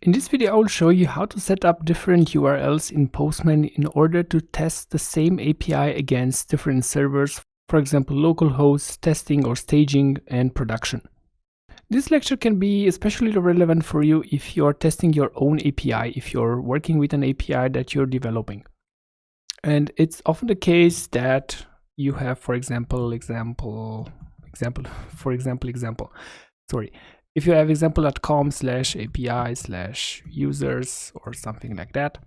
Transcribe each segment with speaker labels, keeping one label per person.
Speaker 1: In this video, I will show you how to set up different URLs in Postman in order to test the same API against different servers, for example, localhost, testing or staging, and production. This lecture can be especially relevant for you if you're testing your own API, if you're working with an API that you're developing. And it's often the case that you have, for example, if you have example.com/API/users or something like that,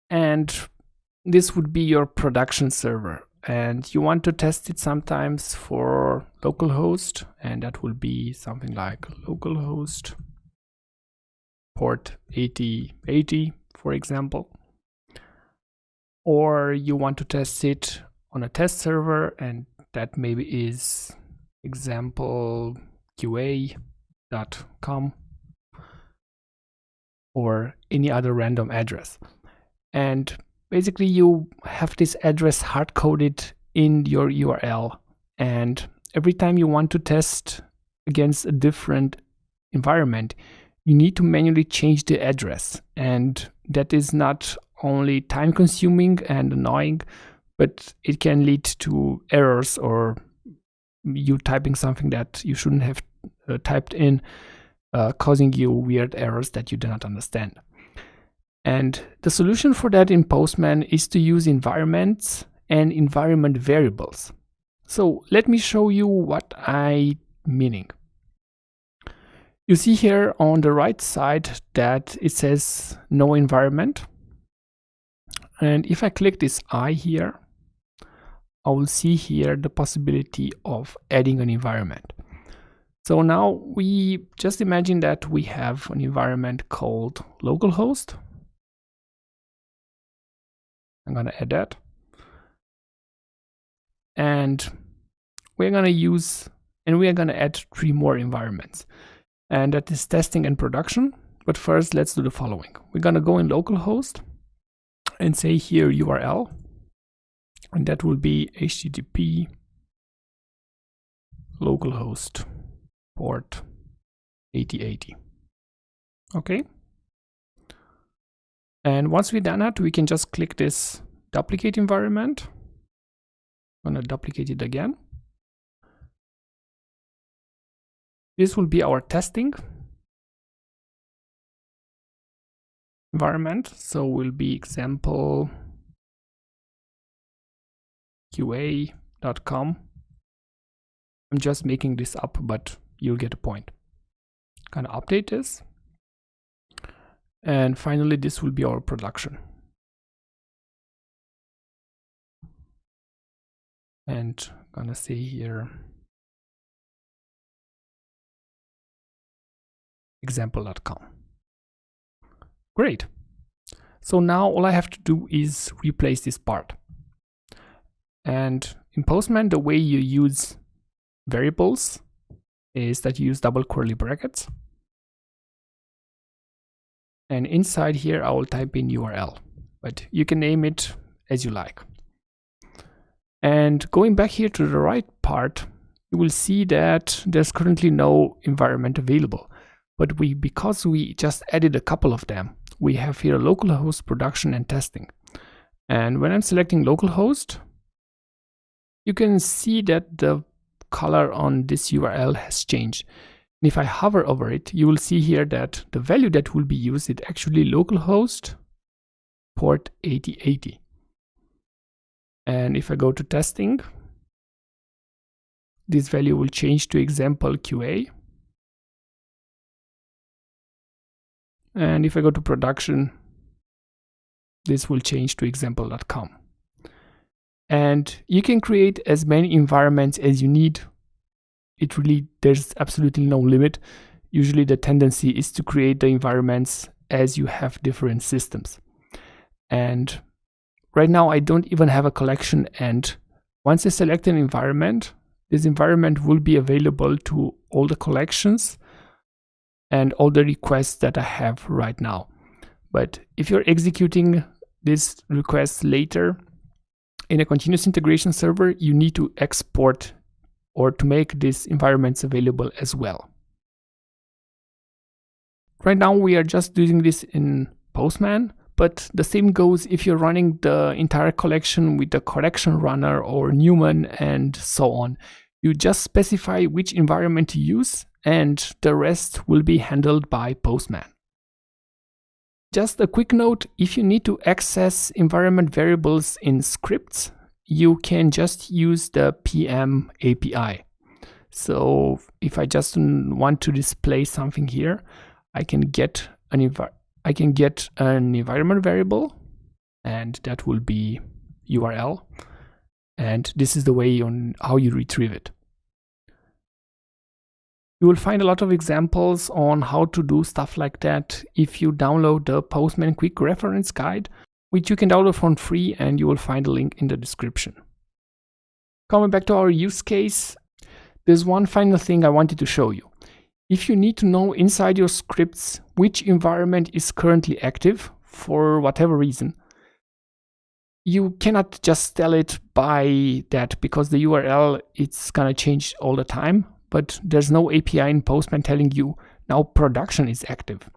Speaker 1: and this would be your production server, and you want to test it sometimes for localhost, and that will be something like localhost port 8080, for example. Or you want to test it on a test server, and that maybe is example QA.com or any other random address. And basically you have this address hard-coded in your URL, and every time you want to test against a different environment, you need to manually change the address, and that is not only time-consuming and annoying, but it can lead to errors or you typing something that you shouldn't have typed in, causing you weird errors that you do not understand. And the solution for that in Postman is to use environments and environment variables. So let me show you what I'm meaning. You see here on the right side that it says no environment. And if I click this I here, I will see here the possibility of adding an environment. So now we just imagine that we have an environment called localhost. I'm going to add that. And we're going to add 3 more environments. And that is testing and production. But first, let's do the following. We're going to go in localhost and say here URL, and that will be HTTP localhost port 8080. Okay. And once we've done that, we can just click this duplicate environment. I'm going to duplicate it again. This will be our testing environment. So will be example QA.com. I'm just making this up, but you'll get a point. Kind of update this. And finally, this will be our production. And I'm gonna say here example.com. Great. So now all I have to do is replace this part. And in Postman, the way you use variables is that you use double curly brackets. And inside here, I will type in URL, but you can name it as you like. And going back here to the right part, you will see that there's currently no environment available. But because we just added a couple of them, we have here localhost, production, and testing. And when I'm selecting localhost, you can see that the color on this URL has changed. And if I hover over it, you will see here that the value that will be used is actually localhost port 8080. And if I go to testing, this value will change to example QA. And if I go to production, this will change to example.com. And you can create as many environments as you need. There's absolutely no limit. Usually the tendency is to create the environments as you have different systems. And right now I don't even have a collection, and once I select an environment, this environment will be available to all the collections and all the requests that I have right now. But if you're executing this request later in a continuous integration server, you need to export or to make these environments available as well. Right now we are just doing this in Postman, but the same goes if you're running the entire collection with the collection runner or Newman and so on. You just specify which environment to use and the rest will be handled by Postman. Just a quick note, if you need to access environment variables in scripts, you can just use the PM API. So if I just want to display something here, I can get an environment variable, and that will be URL. And this is the way on how you retrieve it. You will find a lot of examples on how to do stuff like that if you download the Postman Quick Reference Guide, which you can download for free, and you will find a link in the description. Coming back to our use case, there's one final thing I wanted to show you. If you need to know inside your scripts which environment is currently active for whatever reason, you cannot just tell it by that, because the URL, it's gonna change all the time. But there's no API in Postman telling you now production is active.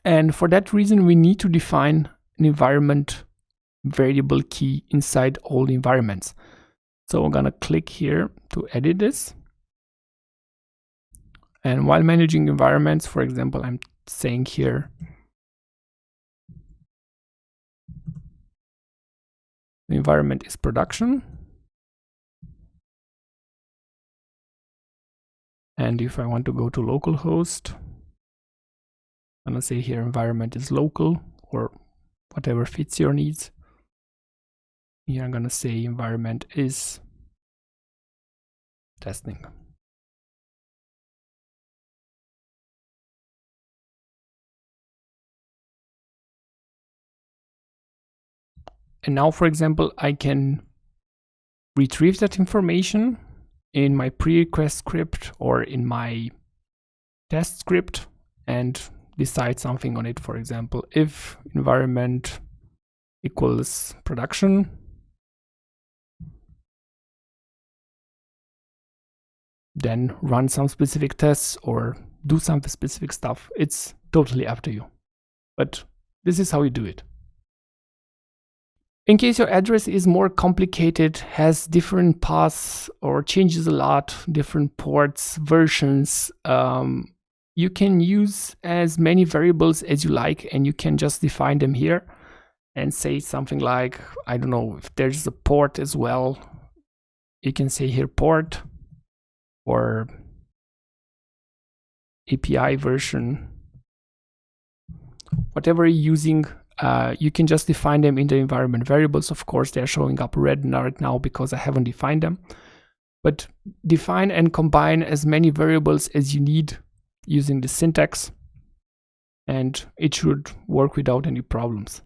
Speaker 1: And for that reason, we need to define an environment variable key inside all the environments. So I'm gonna click here to edit this. And while managing environments, for example, I'm saying here, the environment is production. And if I want to go to localhost, I'm gonna say here environment is local or whatever fits your needs. Here I'm gonna say environment is testing. And now, for example, I can retrieve that information in my pre-request script or in my test script and decide something on it. For example, if environment equals production, then run some specific tests or do some specific stuff. It's totally up to you. But this is how you do it. In case your address is more complicated, has different paths or changes a lot, different ports, versions, you can use as many variables as you like, and you can just define them here and say something like, I don't know, if there's a port as well, you can say here port or API version, whatever you're using. You can just define them in the environment variables. Of course, they're showing up red right now because I haven't defined them. But define and combine as many variables as you need using the syntax, and it should work without any problems.